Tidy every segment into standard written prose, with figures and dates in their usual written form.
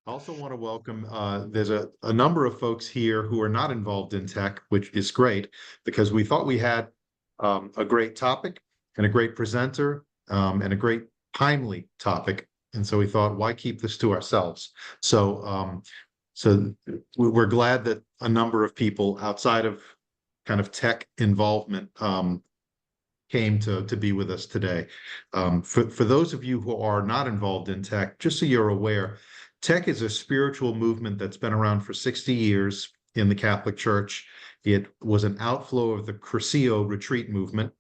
I also want to welcome, there's a number of folks here who are not involved in tech, which is great because we thought we had a great topic and a great presenter and a great timely topic. And so we thought, why keep this to ourselves? So we're glad that a number of people outside of kind of tech involvement came to be with us today. For those of you who are not involved in tech, just so you're aware, tech is a spiritual movement that's been around for 60 years in the Catholic Church. It was an outflow of the Cursillo retreat movement.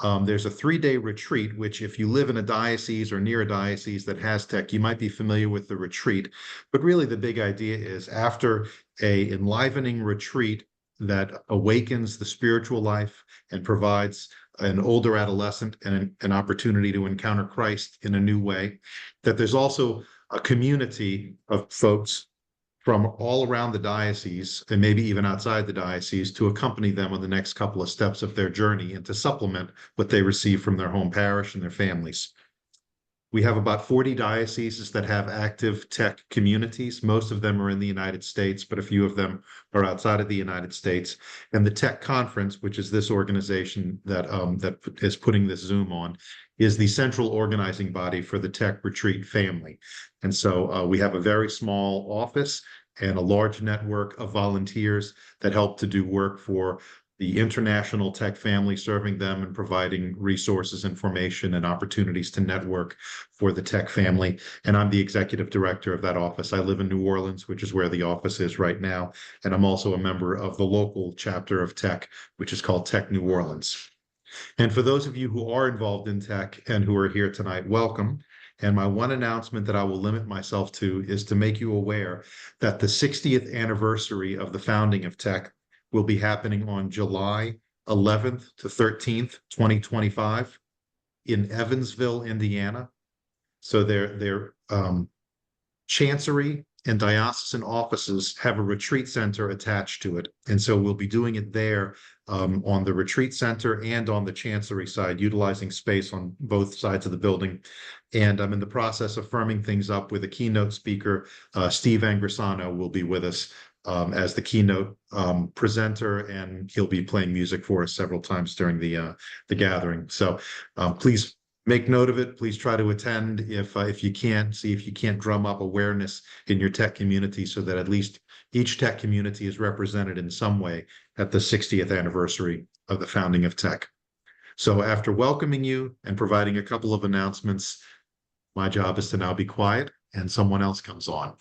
There's a 3-day retreat, which if you live in a diocese or near a diocese that has tech, you might be familiar with the retreat. But really the big idea is after a enlivening retreat that awakens the spiritual life and provides an older adolescent and an opportunity to encounter Christ in a new way, that there's also a community of folks from all around the diocese and maybe even outside the diocese to accompany them on the next couple of steps of their journey and to supplement what they receive from their home parish and their families. We have about 40 dioceses that have active tech communities. Most of them are in the United States, but a few of them are outside of the United States. And the Tech Conference, which is this organization that is putting this Zoom on, is the central organizing body for the tech retreat family. And so we have a very small office and a large network of volunteers that help to do work for the international tech family, serving them and providing resources, information, and opportunities to network for the tech family. And I'm the executive director of that office. I live in New Orleans, which is where the office is right now. And I'm also a member of the local chapter of tech, which is called Tech New Orleans. And for those of you who are involved in tech and who are here tonight, welcome. And my one announcement that I will limit myself to is to make you aware that the 60th anniversary of the founding of tech will be happening on July 11th to 13th, 2025 in Evansville, Indiana. So their chancery and diocesan offices have a retreat center attached to it. And so we'll be doing it there on the retreat center and on the chancery side, utilizing space on both sides of the building. And I'm in the process of firming things up with a keynote speaker. Steve Angrisano will be with us as the keynote presenter, and he'll be playing music for us several times during the gathering. So please make note of it. Please try to attend if you can. See if you can't drum up awareness in your tech community so that at least each tech community is represented in some way at the 60th anniversary of the founding of tech. So after welcoming you and providing a couple of announcements, my job is to now be quiet and someone else comes on.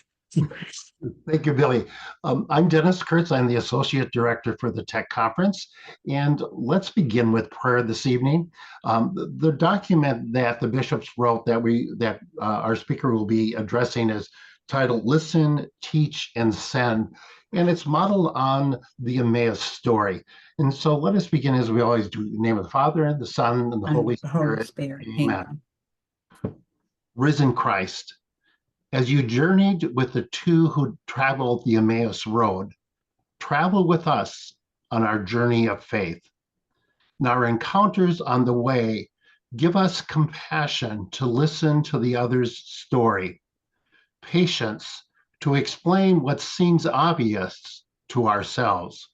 Thank you, Billy. I'm Dennis Kurtz. I'm the Associate Director for the Tech Conference. And let's begin with prayer this evening. The document that the bishops wrote that our speaker will be addressing is titled Listen, Teach, and Send. And it's modeled on the Emmaus story. And so let us begin as we always do. In the name of the Father, and the Son, and the Holy Spirit. Amen. Risen Christ, as you journeyed with the two who traveled the Emmaus road, travel with us on our journey of faith. In our encounters on the way, give us compassion to listen to the other's story, patience to explain what seems obvious to ourselves,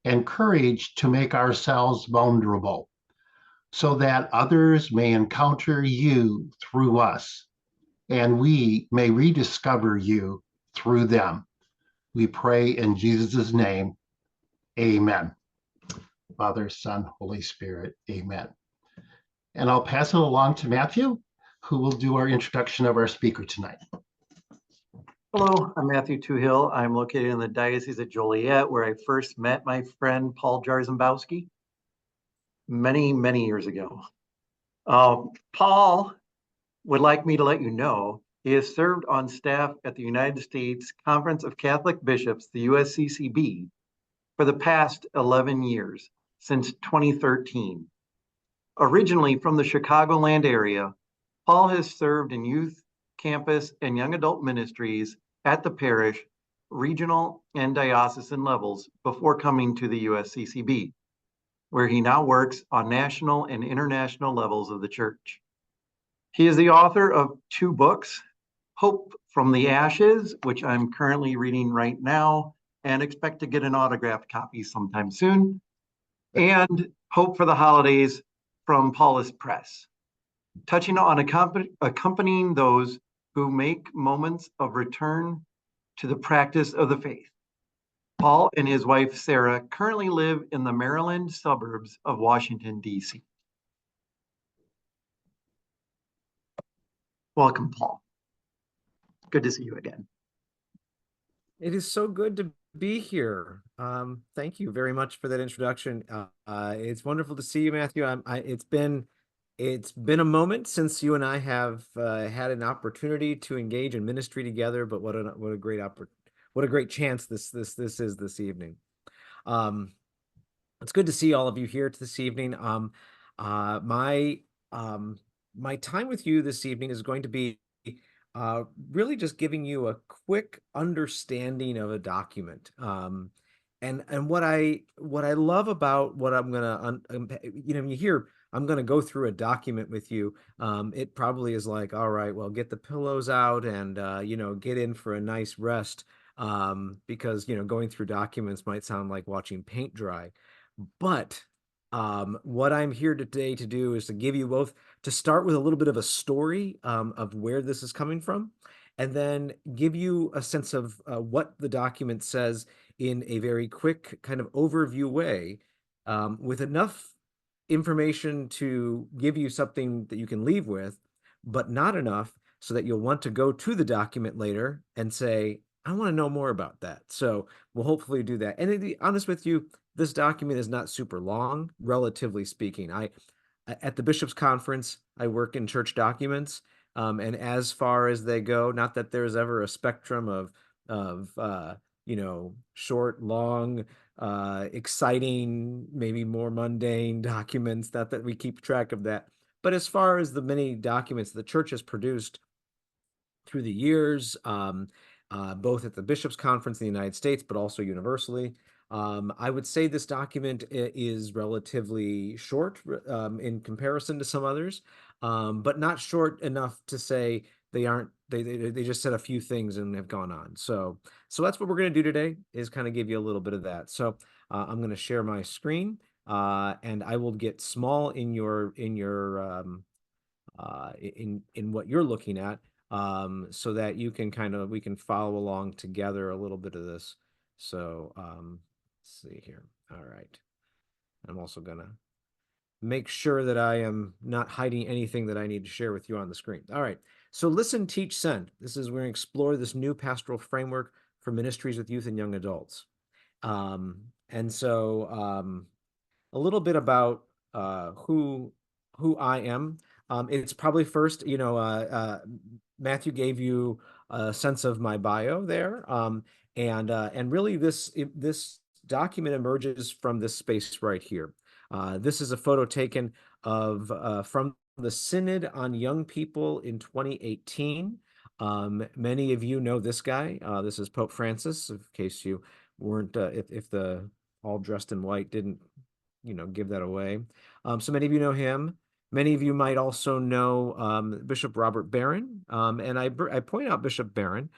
and courage to make ourselves vulnerable so that others may encounter you through us, and we may rediscover you through them. We pray in Jesus' name, amen. Father, Son, Holy Spirit, amen. And I'll pass it along to Matthew, who will do our introduction of our speaker tonight. Hello, I'm Matthew Toohill. I'm located in the Diocese of Joliet, where I first met my friend Paul Jarzembowski many, many years ago. Paul would like me to let you know he has served on staff at the United States Conference of Catholic Bishops, the USCCB, for the past 11 years, since 2013. Originally from the Chicagoland area, Paul has served in youth, campus, and young adult ministries at the parish, regional, and diocesan levels before coming to the USCCB, where he now works on national and international levels of the church. He is the author of 2 books, Hope from the Ashes, which I'm currently reading right now and expect to get an autographed copy sometime soon, and Hope for the Holidays from Paulus Press, touching on accompanying those who make moments of return to the practice of the faith. Paul and his wife, Sarah, currently live in the Maryland suburbs of Washington, D.C. Welcome, Paul. Good to see you again. It is so good to be here. Thank you very much for that introduction. It's wonderful to see you, Matthew. It's been a moment since you and I have had an opportunity to engage in ministry together. But what a great chance this is this evening. It's good to see all of you here this evening. My time with you this evening is going to be really just giving you a quick understanding of a document. And what I love about what I'm gonna, you hear I'm gonna go through a document with you. It probably is like, all right, well, get the pillows out and get in for a nice rest. Because going through documents might sound like watching paint dry. But what I'm here today to do is to give you both, to start with a little bit of a story of where this is coming from, and then give you a sense of what the document says in a very quick kind of overview way, with enough information to give you something that you can leave with, but not enough so that you'll want to go to the document later and say, I want to know more about that. So we'll hopefully do that. And to be honest with you, this document is not super long, relatively speaking. At the Bishops' Conference, I work in church documents, and as far as they go, not that there's ever a spectrum of short, long, exciting, maybe more mundane documents. Not that we keep track of that, but as far as the many documents the church has produced through the years, both at the Bishops' Conference in the United States, but also universally. I would say this document is relatively short in comparison to some others, but not short enough to say they just said a few things and have gone on. So that's what we're going to do today, is kind of give you a little bit of that. So I'm going to share my screen, and I will get small in what you're looking at, so that you can we can follow along together a little bit of this. So let's see here. All right. I'm also gonna make sure that I am not hiding anything that I need to share with you on the screen. All right. So listen, teach, send. This is, we're going to explore this new pastoral framework for ministries with youth and young adults. And so a little bit about who I am. It's probably first, Matthew gave you a sense of my bio there, and really this document emerges from this space right here. This is a photo taken of from the Synod on Young People in 2018. Many of you know this guy. This is Pope Francis, in case you weren't, if the all dressed in white didn't give that away. So many of you know him. Many of you might also know Bishop Robert Barron, and I point out Bishop Barron.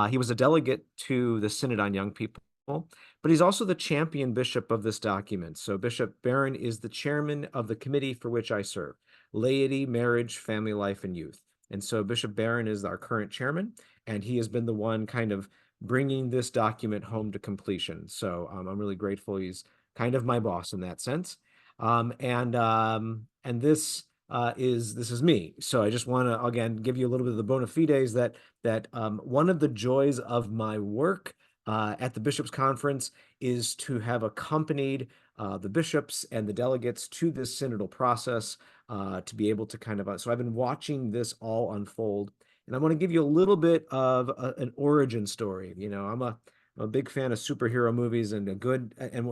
He was a delegate to the Synod on Young People, but he's also the champion bishop of this document. So Bishop Barron is the chairman of the committee for which I serve, Laity, Marriage, Family Life, and Youth. And so Bishop Barron is our current chairman, and he has been the one kind of bringing this document home to completion. So I'm really grateful. He's kind of my boss in that sense. And this is me. So I just want to again give you a little bit of the bona fides that one of the joys of my work at the Bishops' Conference is to have accompanied the bishops and the delegates to this synodal process, to be able to kind of so I've been watching this all unfold, and I want to give you a little bit of an origin story. I'm a big fan of superhero movies, and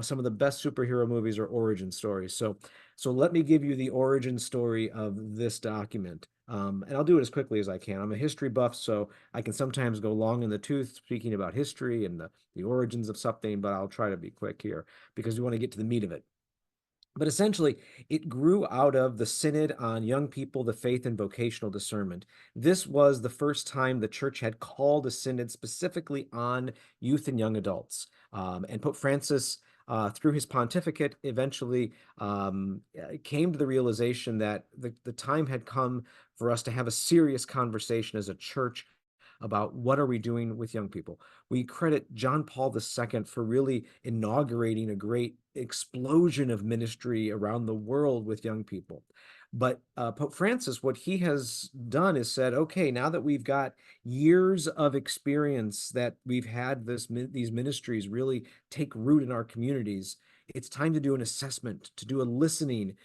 some of the best superhero movies are origin stories. So let me give you the origin story of this document. And I'll do it as quickly as I can. I'm a history buff, so I can sometimes go long in the tooth speaking about history and the origins of something, but I'll try to be quick here because we want to get to the meat of it. But essentially, it grew out of the Synod on Young People, the Faith, and Vocational Discernment. This was the first time the church had called a synod specifically on youth and young adults. And Pope Francis, through his pontificate, eventually came to the realization that the time had come for us to have a serious conversation as a church about what are we doing with young people. We credit John Paul II for really inaugurating a great explosion of ministry around the world with young people. But Pope Francis, what he has done is said, okay, now that we've got years of experience that we've had these ministries really take root in our communities, it's time to do an assessment, to do a listening,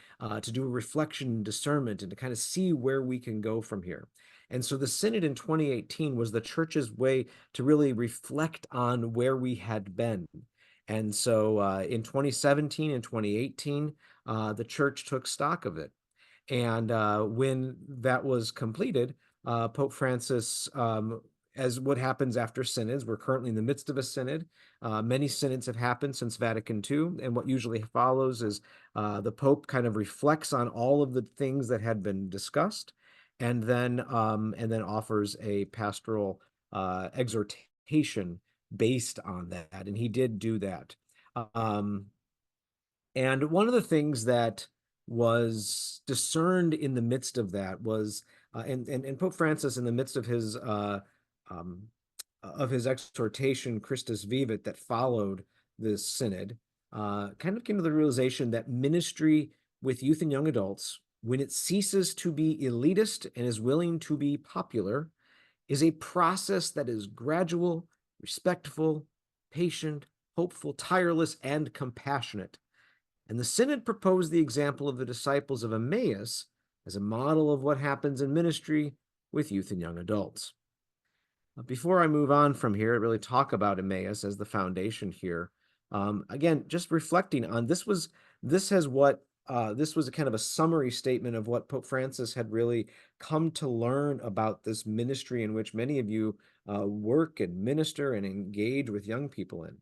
to do a reflection, discernment, and to kind of see where we can go from here. And so the Synod in 2018 was the church's way to really reflect on where we had been. And so in 2017 and 2018, the church took stock of it. And when that was completed, Pope Francis, as what happens after synods, we're currently in the midst of a synod. Many synods have happened since Vatican II, and what usually follows is the Pope kind of reflects on all of the things that had been discussed, and then offers a pastoral exhortation based on that, and he did do that. And one of the things that was discerned in the midst of that was, and Pope Francis, in the midst of his exhortation, Christus Vivit, that followed this synod, kind of came to the realization that ministry with youth and young adults, when it ceases to be elitist and is willing to be popular, is a process that is gradual, respectful, patient, hopeful, tireless, and compassionate. And the Synod proposed the example of the disciples of Emmaus as a model of what happens in ministry with youth and young adults. Before I move on from here, I really talk about Emmaus as the foundation here. Again, just reflecting on this was a kind of a summary statement of what Pope Francis had really come to learn about this ministry in which many of you work and minister and engage with young people in.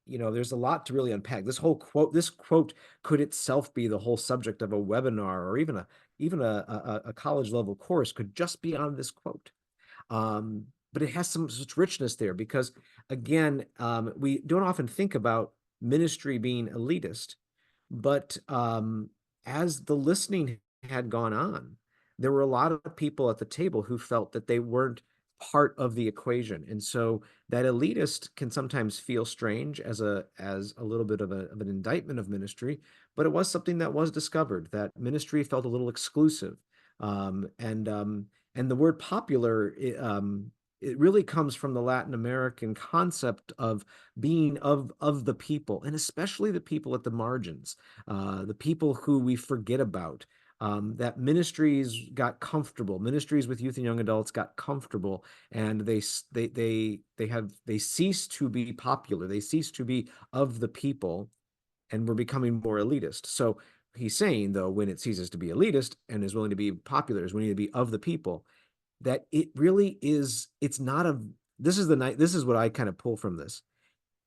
There's a lot to really unpack. This quote could itself be the whole subject of a webinar, or even a college level course could just be on this quote. But it has such richness there because, again, we don't often think about ministry being elitist, but as the listening had gone on, there were a lot of people at the table who felt that they weren't part of the equation. And so that elitist can sometimes feel strange as a little bit of an indictment of ministry, but it was something that was discovered, that ministry felt a little exclusive. And the word popular, it really comes from the Latin American concept of being of the people, and especially the people at the margins, the people who we forget about. That ministries got comfortable. Ministries with youth and young adults got comfortable, and they ceased to be popular. They ceased to be of the people, and were becoming more elitist. So he's saying, though, when it ceases to be elitist and is willing to be popular, is willing to be of the people, that it really is. It's not a. This is what I kind of pull from this.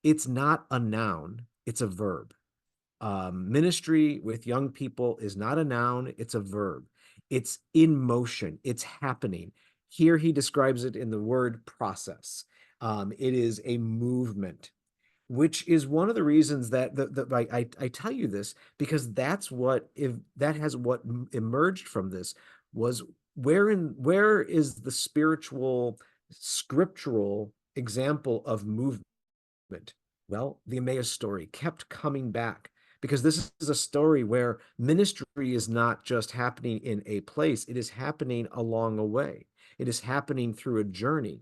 It's not a noun. It's a verb. Ministry with young people is not a noun, it's a verb. It's in motion, it's happening. Here he describes it in the word process. It is a movement, which is one of the reasons that I tell you this, because that has what emerged from this was where is the spiritual scriptural example of movement? Well, the Emmaus story kept coming back, because this is a story where ministry is not just happening in a place, it is happening along a way. It is happening through a journey.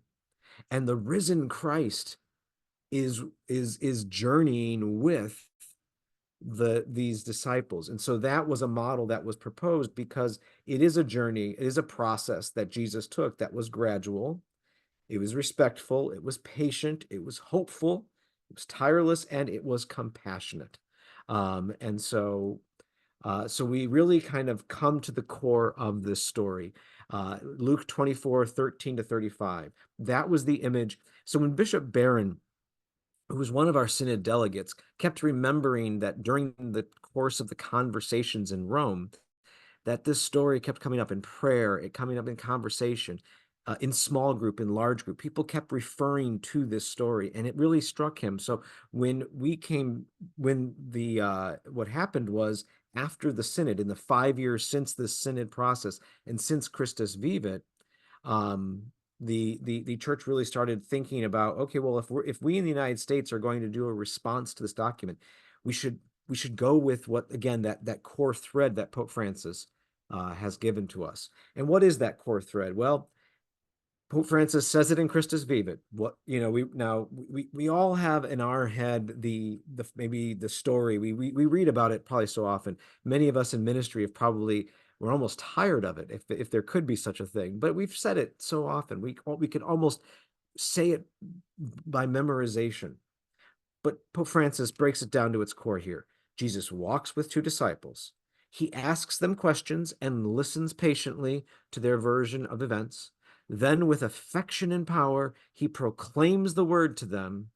And the risen Christ is journeying with these disciples. And so that was a model that was proposed because it is a journey, it is a process that Jesus took that was gradual, it was respectful, it was patient, it was hopeful, it was tireless, and it was compassionate. And so we really kind of come to the core of this story. Luke 24, 13 to 35. That was the image. So when Bishop Barron who was one of our synod delegates, kept remembering that during the course of the conversations in Rome, that this story kept coming up in prayer, it coming up in conversation, in small group, in large group. People kept referring to this story, and it really struck him. So when what happened was, after the synod, in the 5 years since the synod process and since Christus Vivit, the church really started thinking about, okay, well, if we in the United States are going to do a response to this document, we should go with what, again, that core thread that Pope Francis has given to us. And what is that core thread? Well, Pope Francis says it in Christus Vivit. What, you know, we all have in our head maybe the story. We read about it probably so often. Many of us in ministry have probably, we're almost tired of it, if there could be such a thing. But we've said it so often. We could almost say it by memorization. But Pope Francis breaks it down to its core here. Jesus walks with two disciples. He asks them questions and listens patiently to their version of events. Then, with affection and power, he proclaims the word to them,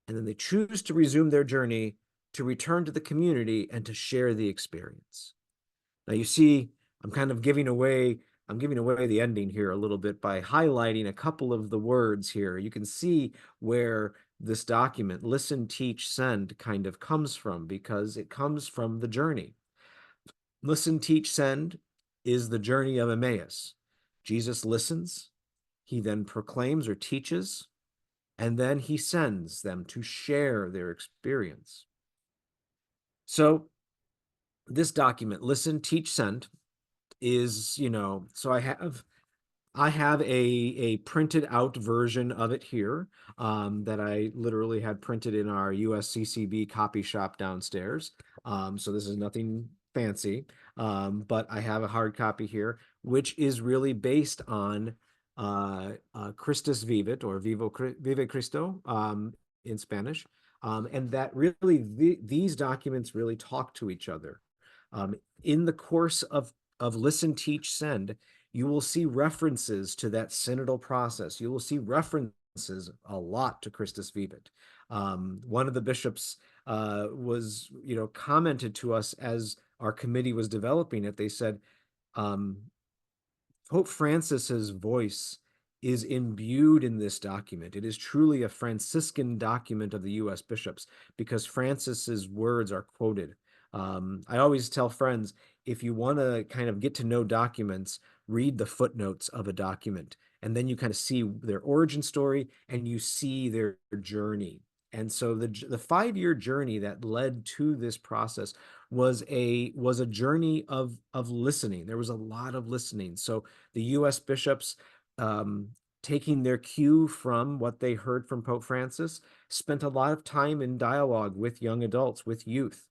and then they choose to resume their journey, to return to the community and to share the experience. Now, you see, I'm kind of giving away the ending here a little bit by highlighting a couple of the words here. You can see where this document, listen, teach, send, kind of comes from, because it comes from the journey. Listen, teach, send is the journey of Emmaus. Jesus listens, he then proclaims or teaches, and then he sends them to share their experience. So this document, listen, teach, send, is, so I have a printed out version of it here, that I literally had printed in our USCCB copy shop downstairs. So this is nothing fancy, but I have a hard copy here, which is really based on Christus Vivit, or Vive Cristo in Spanish. And that really, these documents really talk to each other. In the course of listen, teach, send, you will see references to that synodal process. You will see references a lot to Christus Vivit. One of the bishops was, commented to us as our committee was developing it. They said, Pope Francis's voice is imbued in this document. It is truly a Franciscan document of the U.S. bishops, because Francis's words are quoted. I always tell friends, if you want to kind of get to know documents, read the footnotes of a document, and then you kind of see their origin story and you see their journey. And so the 5-year journey that led to this process was a journey of listening. There was a lot of listening. So the U.S. bishops, taking their cue from what they heard from Pope Francis, spent a lot of time in dialogue with young adults, with youth,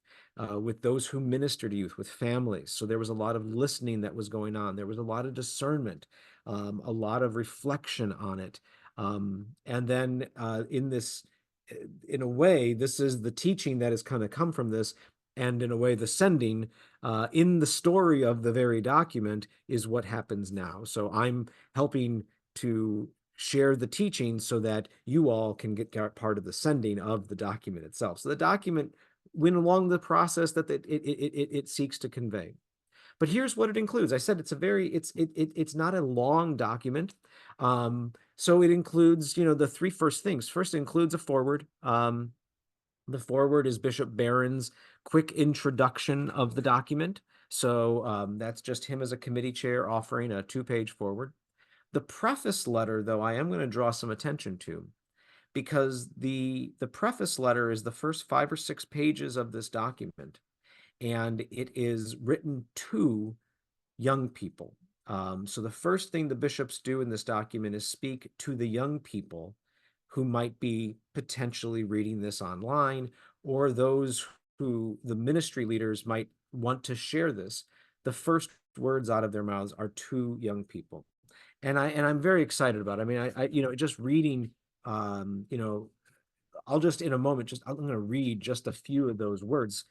with those who minister to youth, with families. So there was a lot of listening that was going on. There was a lot of discernment, a lot of reflection on it. And then in a way, this is the teaching that has kind of come from this. And in a way, the sending in the story of the very document is what happens now. So I'm helping to share the teaching so that you all can get part of the sending of the document itself. So the document went along the process that it seeks to convey. But here's what it includes. I said it's not a long document. So it includes, the three first things. First, it includes a foreword. The foreword is Bishop Barron's quick introduction of the document. So that's just him as a committee chair offering a 2-page foreword. The preface letter, though, I am going to draw some attention to, because the preface letter is the first 5 or 6 pages of this document, and it is written to young people. So the first thing the bishops do in this document is speak to the young people who might be potentially reading this online, or those who the ministry leaders might want to share this. The first words out of their mouths are to young people. And I'm very excited about it. I mean, I just reading, I'll just in a moment, I'm going to read just a few of those words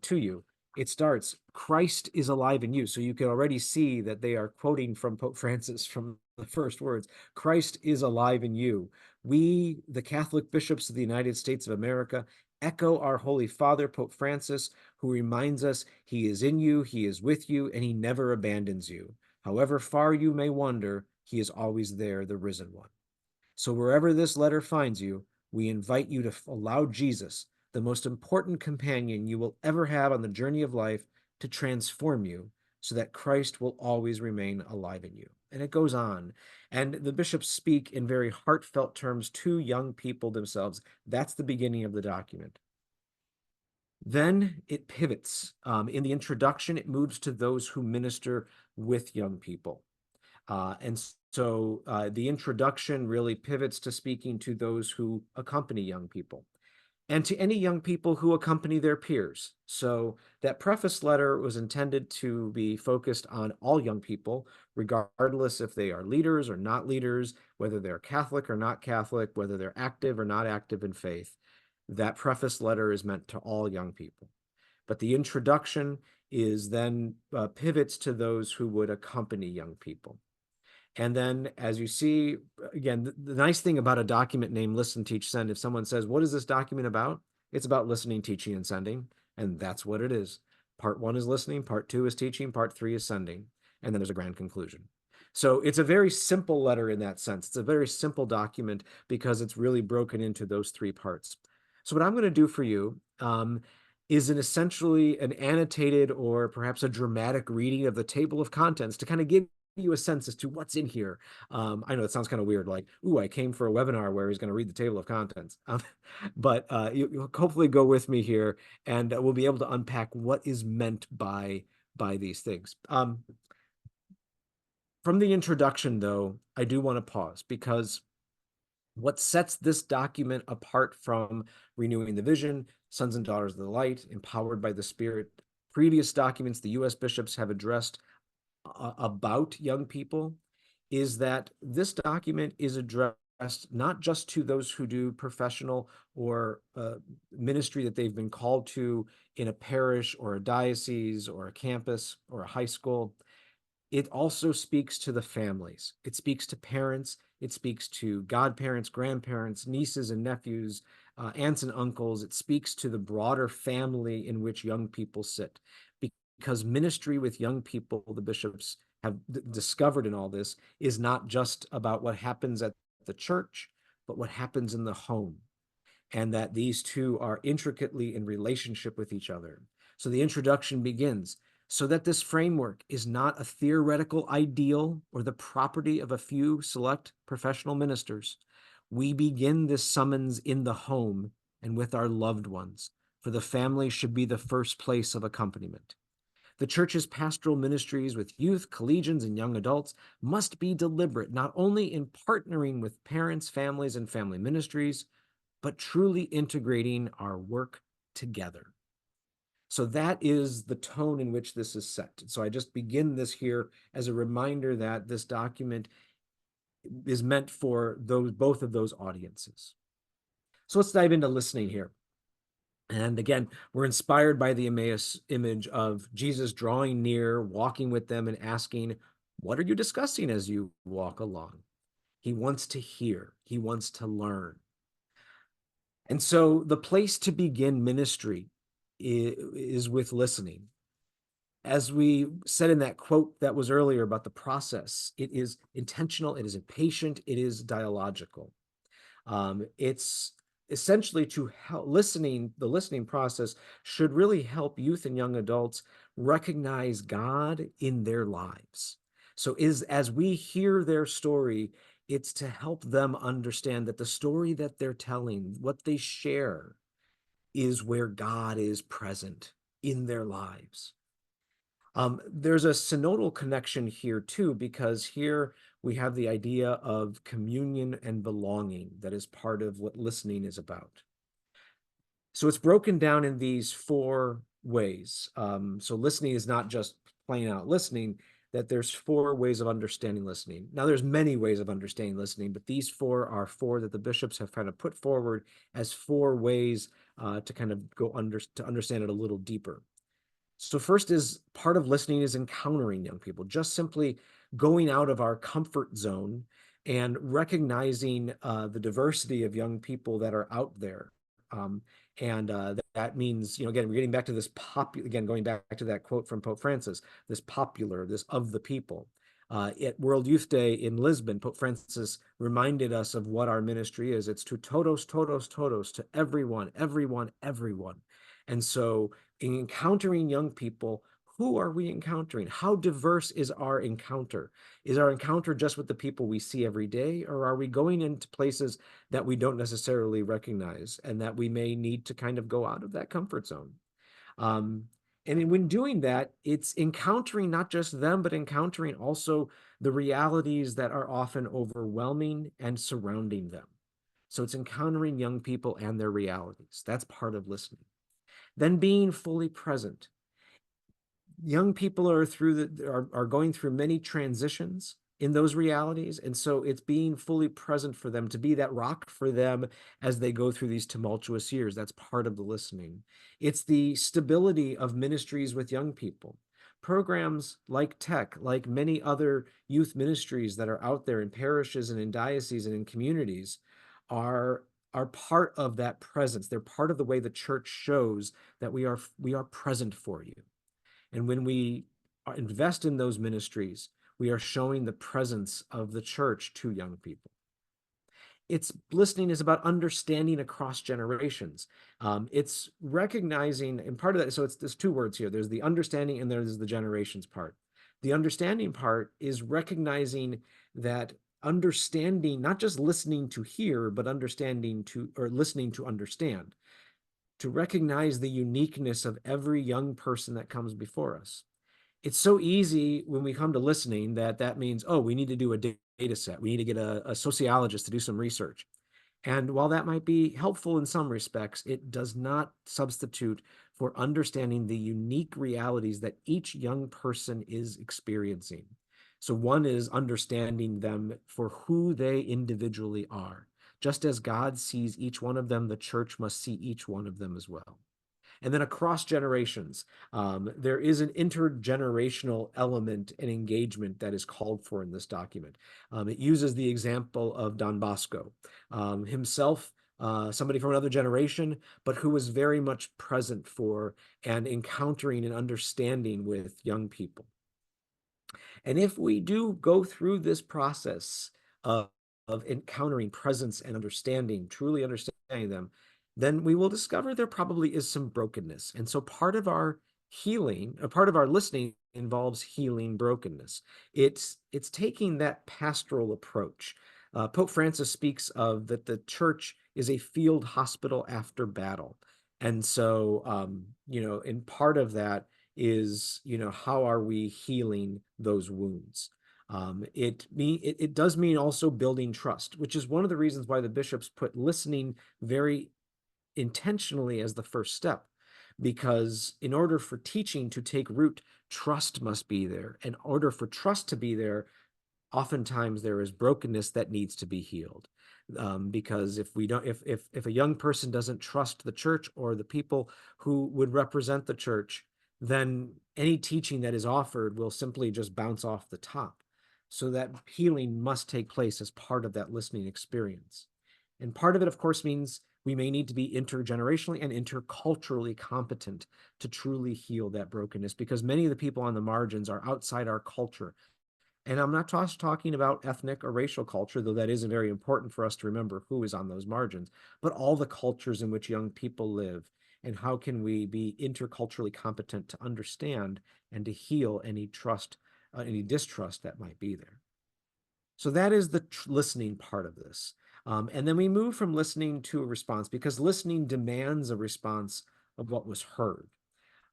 to you. It starts, Christ is alive in you. So you can already see that they are quoting from Pope Francis from the first words. Christ is alive in you. We, the Catholic bishops of the United States of America, echo our Holy Father, Pope Francis, who reminds us he is in you, he is with you, and he never abandons you. However far you may wander, he is always there, the risen one. So wherever this letter finds you, we invite you to allow Jesus, the most important companion you will ever have on the journey of life, to transform you so that Christ will always remain alive in you. And it goes on. And the bishops speak in very heartfelt terms to young people themselves. That's the beginning of the document. Then it pivots. In the introduction, it moves to those who minister with young people. And so the introduction really pivots to speaking to those who accompany young people and to any young people who accompany their peers. So that preface letter was intended to be focused on all young people, regardless if they are leaders or not leaders, whether they're Catholic or not Catholic, whether they're active or not active in faith. That preface letter is meant to all young people. But the introduction is then pivots to those who would accompany young people. And then, as you see, again, the nice thing about a document named Listen, Teach, Send, if someone says, what is this document about? It's about listening, teaching, and sending. And that's what it is. Part 1 is listening, part 2 is teaching, part 3 is sending. And then there's a grand conclusion. So it's a very simple letter in that sense. It's a very simple document because it's really broken into those 3 parts. So what I'm going to do for you is essentially an annotated or perhaps a dramatic reading of the table of contents to kind of give you a sense as to what's in here. I know it sounds kind of weird, like, ooh, I came for a webinar where he's going to read the table of contents. But you'll hopefully go with me here, and we'll be able to unpack what is meant by these things. From the introduction, though, I do want to pause because what sets this document apart from Renewing the Vision, Sons and Daughters of the Light, Empowered by the Spirit, previous documents the U.S. bishops have addressed about young people, is that this document is addressed not just to those who do professional or ministry that they've been called to in a parish or a diocese or a campus or a high school. It also speaks to the families. It speaks to parents. It speaks to godparents, grandparents, nieces and nephews, aunts and uncles. It speaks to the broader family in which young people sit. Because ministry with young people, the bishops have discovered in all this, is not just about what happens at the church, but what happens in the home. And that these two are intricately in relationship with each other. So the introduction begins, so that this framework is not a theoretical ideal or the property of a few select professional ministers. We begin this summons in the home and with our loved ones, for the family should be the first place of accompaniment. The church's pastoral ministries with youth, collegians, and young adults must be deliberate, not only in partnering with parents, families, and family ministries, but truly integrating our work together. So that is the tone in which this is set. So I just begin this here as a reminder that this document is meant for both of those audiences. So let's dive into listening here. And again, we're inspired by the Emmaus image of Jesus drawing near, walking with them, and asking, what are you discussing as you walk along? He wants to hear. He wants to learn. And so the place to begin ministry is with listening. As we said in that quote that was earlier about the process, it is intentional, it is impatient, it is dialogical. It's essentially to help the listening process should really help youth and young adults recognize God in their lives. So as we hear their story, it's to help them understand that the story that they're telling, what they share, is where God is present in their lives. There's a synodal connection here too, because here we have the idea of communion and belonging that is part of what listening is about. So it's broken down in these 4 ways. So listening is not just plain out listening, that there's 4 ways of understanding listening. Now there's many ways of understanding listening, but these 4 are 4 that the bishops have kind of put forward as 4 ways to kind of to understand it a little deeper. So first is part of listening is encountering young people, just simply going out of our comfort zone and recognizing the diversity of young people that are out there. That means, again, we're getting back to this going back to that quote from Pope Francis, this popular, this of the people. At World Youth Day in Lisbon, Pope Francis reminded us of what our ministry is. It's to todos, todos, todos, to everyone, everyone, everyone. And so in encountering young people, who are we encountering? How diverse is our encounter? Is our encounter just with the people we see every day, or are we going into places that we don't necessarily recognize and that we may need to kind of go out of that comfort zone? And when doing that, it's encountering not just them, but encountering also the realities that are often overwhelming and surrounding them. So it's encountering young people and their realities. That's part of listening. Then being fully present. Young people are going through many transitions in those realities. And so it's being fully present for them, to be that rock for them as they go through these tumultuous years. That's part of the listening. It's the stability of ministries with young people. Programs like TEC, like many other youth ministries that are out there in parishes and in dioceses and in communities, are part of that presence. They're part of the way the church shows that we are present for you. And when we invest in those ministries, we are showing the presence of the church to young people. Listening is about understanding across generations. It's recognizing, and part of that, so there's two words here. There's the understanding and there's the generations part. The understanding part is recognizing that understanding, not just listening to hear, but listening to understand, to recognize the uniqueness of every young person that comes before us. It's so easy when we come to listening that means, oh, we need to do a data set. We need to get a sociologist to do some research. And while that might be helpful in some respects, it does not substitute for understanding the unique realities that each young person is experiencing. So one is understanding them for who they individually are. Just as God sees each one of them, the church must see each one of them as well. And then across generations, there is an intergenerational element and engagement that is called for in this document. It uses the example of Don Bosco, himself, somebody from another generation, but who was very much present for and encountering and understanding with young people. And if we do go through this process of encountering presence and understanding, truly understanding them, then we will discover there probably is some brokenness. And so part of our healing, a part of our listening involves healing brokenness. It's taking that pastoral approach. Pope Francis speaks of that the church is a field hospital after battle. And so, and part of that is, how are we healing those wounds? It does mean also building trust, which is one of the reasons why the bishops put listening very intentionally as the first step, because in order for teaching to take root, trust must be there. In order for trust to be there, oftentimes there is brokenness that needs to be healed. Because if a young person doesn't trust the church or the people who would represent the church, then any teaching that is offered will simply just bounce off the top. So that healing must take place as part of that listening experience. And part of it, of course, means we may need to be intergenerationally and interculturally competent to truly heal that brokenness, because many of the people on the margins are outside our culture. And I'm not just talking about ethnic or racial culture, though that is very important for us to remember who is on those margins, but all the cultures in which young people live, and how can we be interculturally competent to understand and to heal any distrust that might be there. So that is the listening part of this. And then we move from listening to a response, because listening demands a response of what was heard.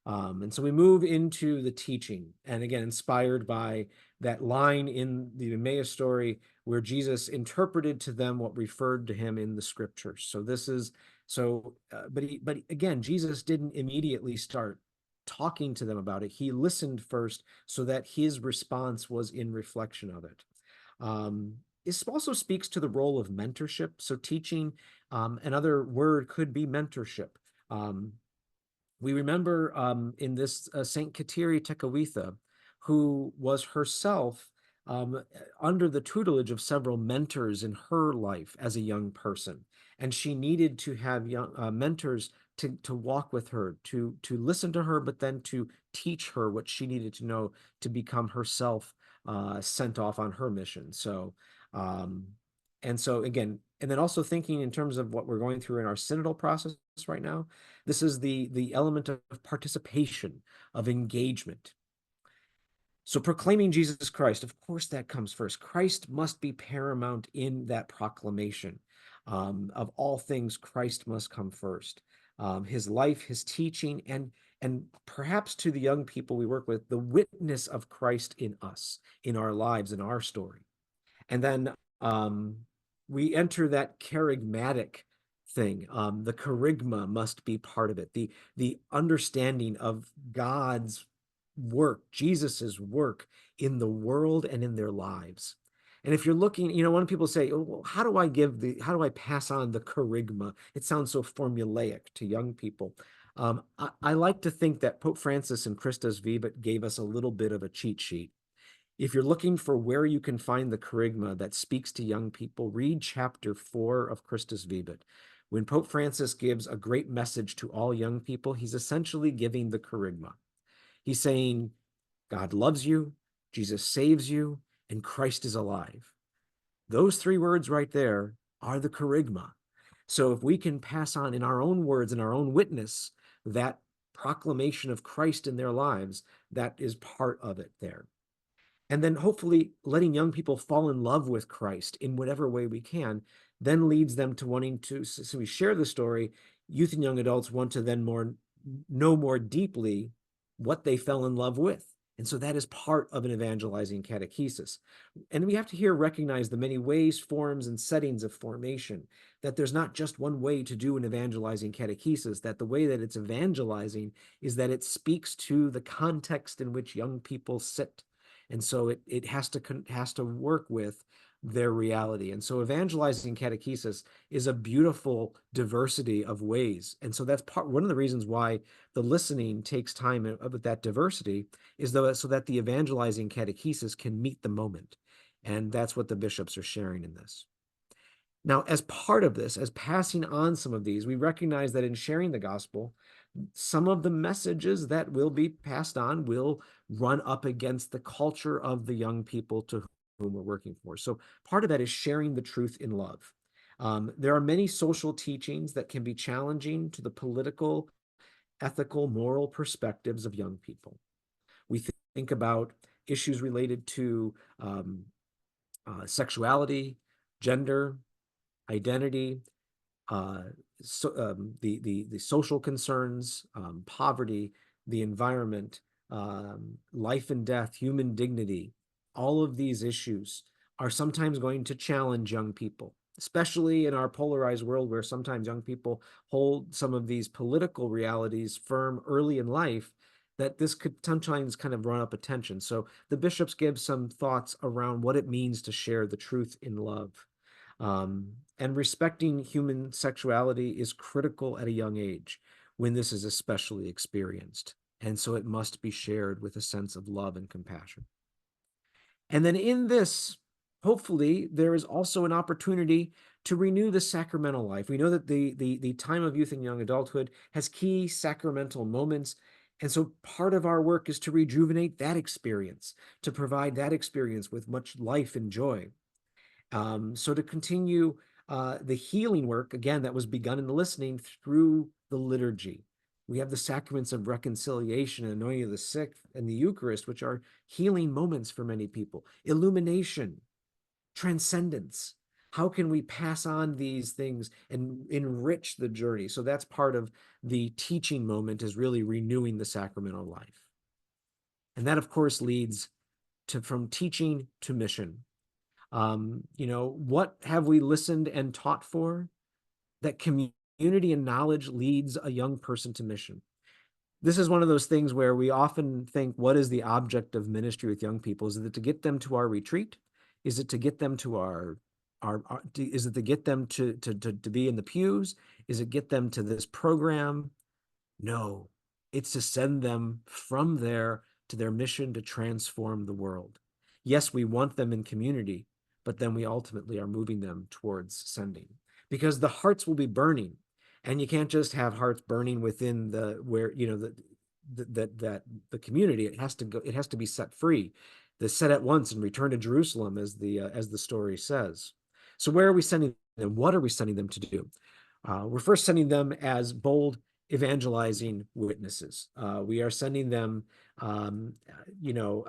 And so we move into the teaching, and again, inspired by that line in the Emmaus story where Jesus interpreted to them what referred to him in the scriptures. But again, Jesus didn't immediately start talking to them about it. He listened first so that his response was in reflection of it. This also speaks to the role of mentorship. So teaching, another word could be mentorship. We remember in this Saint Kateri Tekakwitha, who was herself under the tutelage of several mentors in her life as a young person. And she needed to have young mentors to walk with her, to listen to her, but then to teach her what she needed to know to become herself sent off on her mission. So, and so again, and then also thinking in terms of what we're going through in our synodal process right now, this is the element of participation, of engagement. So proclaiming Jesus Christ, of course, that comes first. Christ must be paramount in that proclamation. Of all things, Christ must come first. His life, his teaching, and perhaps to the young people we work with, the witness of Christ in us, in our lives, in our story. And then we enter that charismatic thing. The charisma must be part of it. The understanding of God's work, Jesus's work in the world and in their lives. And if you're looking, when people say, oh, well, how do I pass on the charisma? It sounds so formulaic to young people. I like to think that Pope Francis and Christus Vivit gave us a little bit of a cheat sheet. If you're looking for where you can find the charisma that speaks to young people, read chapter 4 of Christus Vivit. When Pope Francis gives a great message to all young people, he's essentially giving the charisma. He's saying, God loves you, Jesus saves you, and Christ is alive. Those 3 words right there are the charisma. So if we can pass on in our own words and our own witness that proclamation of Christ in their lives, that is part of it there. And then hopefully letting young people fall in love with Christ in whatever way we can, then leads them to wanting to, so we share the story, youth and young adults want to then know more deeply what they fell in love with. And so that is part of an evangelizing catechesis. And we have to here recognize the many ways, forms, and settings of formation, that there's not just one way to do an evangelizing catechesis, that the way that it's evangelizing is that it speaks to the context in which young people sit. And so it has to work with their reality. And so evangelizing catechesis is a beautiful diversity of ways. And so that's one of the reasons why the listening takes time with that diversity, is so that the evangelizing catechesis can meet the moment. And that's what the bishops are sharing in this. Now, as part of this, as passing on some of these, we recognize that in sharing the gospel, some of the messages that will be passed on will run up against the culture of the young people to whom we're working for. So part of that is sharing the truth in love. There are many social teachings that can be challenging to the political, ethical, moral perspectives of young people. We think about issues related to sexuality, gender, identity, the social concerns, poverty, the environment, life and death, human dignity. All of these issues are sometimes going to challenge young people, especially in our polarized world where sometimes young people hold some of these political realities firm early in life, that this could sometimes kind of run up a tension. So the bishops give some thoughts around what it means to share the truth in love. And respecting human sexuality is critical at a young age when this is especially experienced. And so it must be shared with a sense of love and compassion. And then in this, hopefully, there is also an opportunity to renew the sacramental life. We know that the time of youth and young adulthood has key sacramental moments. And so part of our work is to rejuvenate that experience, to provide that experience with much life and joy. So to continue the healing work, again, that was begun in the listening through the liturgy. We have the sacraments of reconciliation, anointing of the sick, and the Eucharist, which are healing moments for many people. Illumination, transcendence. How can we pass on these things and enrich the journey? So that's part of the teaching moment, is really renewing the sacramental life. And that, of course, leads from teaching to mission. What have we listened and taught for? That community and knowledge leads a young person to mission. This is one of those things where we often think, what is the object of ministry with young people? Is it to get them to our retreat? Is it to get them to is it to get them to be in the pews? Is it get them to this program? No, it's to send them from there to their mission to transform the world. yes, we want them in community, but then we ultimately are moving them towards sending, because the hearts will be burning, and you can't just have hearts burning within the where the community. It has to go. It has to be set free. The set at once and return to Jerusalem, as the story says. So where are we sending them? What are we sending them to do? We're first sending them as bold evangelizing witnesses. We are sending them, you know,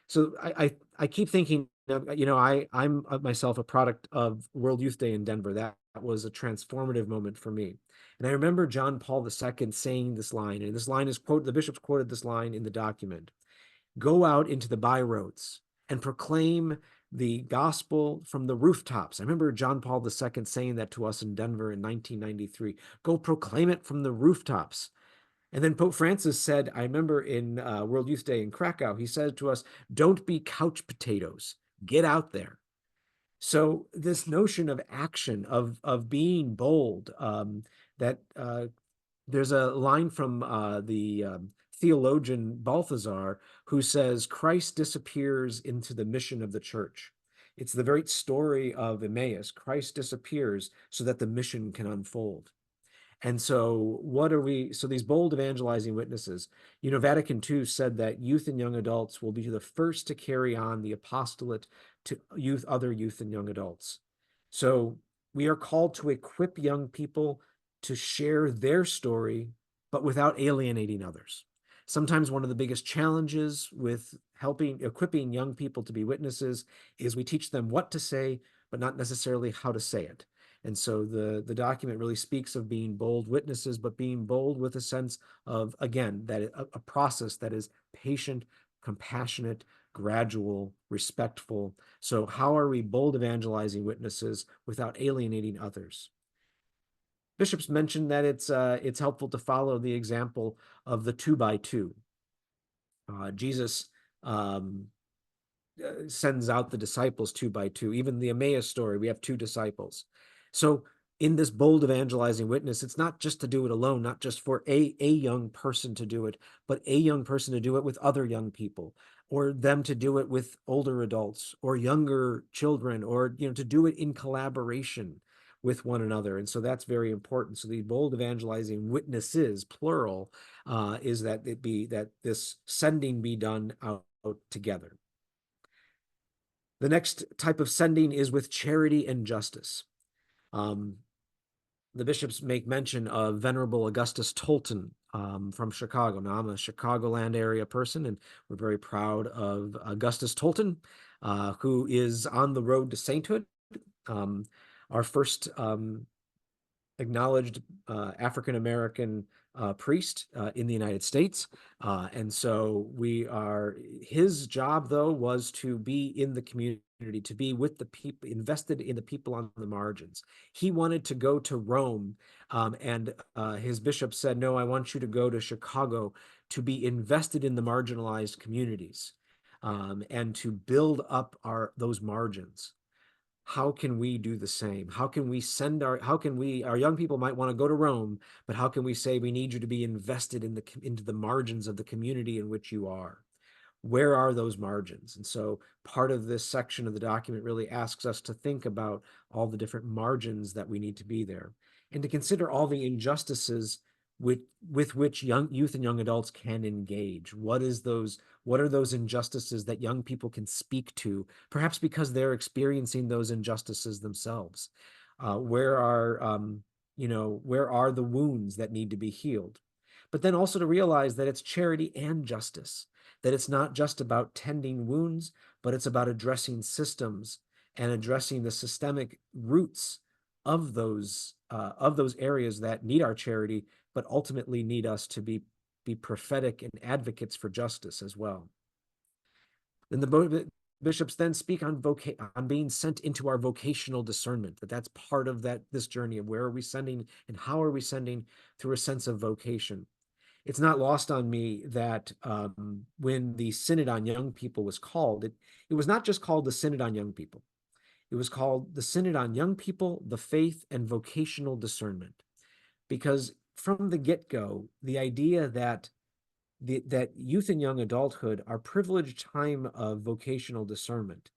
so I keep thinking, I'm myself a product of World Youth Day in Denver. That was a transformative moment for me. And I remember John Paul II saying this line, and this line is quoted, the bishops quoted this line in the document: "Go out into the byroads and proclaim the gospel from the rooftops." I remember John Paul II saying that to us in Denver in 1993. Go proclaim it from the rooftops. And then Pope Francis said, I remember in World Youth Day in Krakow, he said to us, "Don't be couch potatoes. Get out there." So this notion of action, of being bold, that there's a line from the theologian Balthasar, who says, Christ disappears into the mission of the church. It's the very story of Emmaus. Christ disappears so that the mission can unfold. And so so these bold evangelizing witnesses, Vatican II said that youth and young adults will be the first to carry on the apostolate to other youth and young adults. So we are called to equip young people to share their story, but without alienating others. Sometimes one of the biggest challenges with equipping young people to be witnesses is we teach them what to say, but not necessarily how to say it. And so the document really speaks of being bold witnesses, but being bold with a sense of, again, that a process that is patient, compassionate, gradual, respectful. So how are we bold evangelizing witnesses without alienating others? Bishops mentioned that it's helpful to follow the example of the 2x2. Jesus sends out the disciples 2x2. Even the Emmaus story, we have 2 disciples. So in this bold evangelizing witness, it's not just to do it alone, not just for a young person to do it, but a young person to do it with other young people, or them to do it with older adults or younger children, or to do it in collaboration with one another. And so that's very important. So the bold evangelizing witnesses, plural, is that this sending be done out together. The next type of sending is with charity and justice. The bishops make mention of Venerable Augustus Tolton from Chicago. Now, I'm a Chicagoland area person, and we're very proud of Augustus Tolton, who is on the road to sainthood. Our first acknowledged African-American priest in the United States. And so his job, though, was to be in the community, to be with the people, invested in the people on the margins. He wanted to go to Rome, and his bishop said, no, I want you to go to Chicago to be invested in the marginalized communities, and to build up those margins. How can we do the same? How can we our young people might want to go to Rome, but how can we say we need you to be invested into the margins of the community in which you are? Where are those margins? And so part of this section of the document really asks us to think about all the different margins that we need to be there, and to consider all the injustices with which youth and young adults can engage. What are those injustices that young people can speak to, perhaps because they're experiencing those injustices themselves? Where are the wounds that need to be healed? But then also to realize that it's charity and justice, that it's not just about tending wounds, but it's about addressing systems and addressing the systemic roots of those areas that need our charity, but ultimately need us to be prophetic and advocates for justice as well. Then the bishops then speak on being sent into our vocational discernment, that's part of this journey of where are we sending and how are we sending, through a sense of vocation. It's not lost on me that when the Synod on Young People was called, it was not just called the Synod on Young People. It was called the Synod on Young People, the Faith and Vocational Discernment. Because from the get-go, the idea that that youth and young adulthood are privileged time of vocational discernment.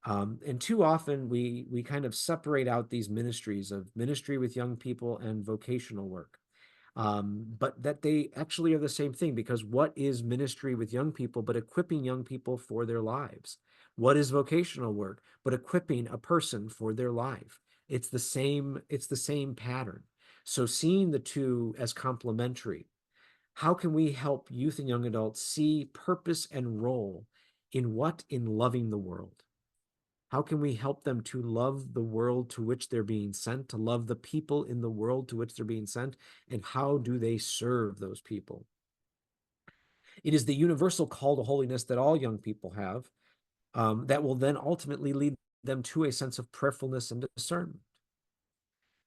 And too often we kind of separate out these ministries of ministry with young people and vocational work. But that they actually are the same thing, because what is ministry with young people but equipping young people for their lives? What is vocational work but equipping a person for their life? It's the same pattern. So seeing the two as complementary, how can we help youth and young adults see purpose and role in what? In loving the world. How can we help them to love the world to which they're being sent, to love the people in the world to which they're being sent, and how do they serve those people? It is the universal call to holiness that all young people have, that will then ultimately lead them to a sense of prayerfulness and discernment,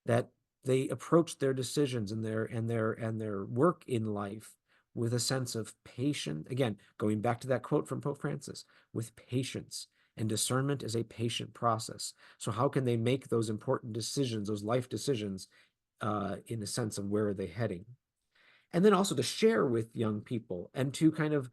that they approach their decisions and their work in life with a sense of patience. Again, going back to that quote from Pope Francis, with patience. And discernment is a patient process. So how can they make those important decisions, those life decisions, in a sense of where are they heading? And then also to share with young people, and to kind of,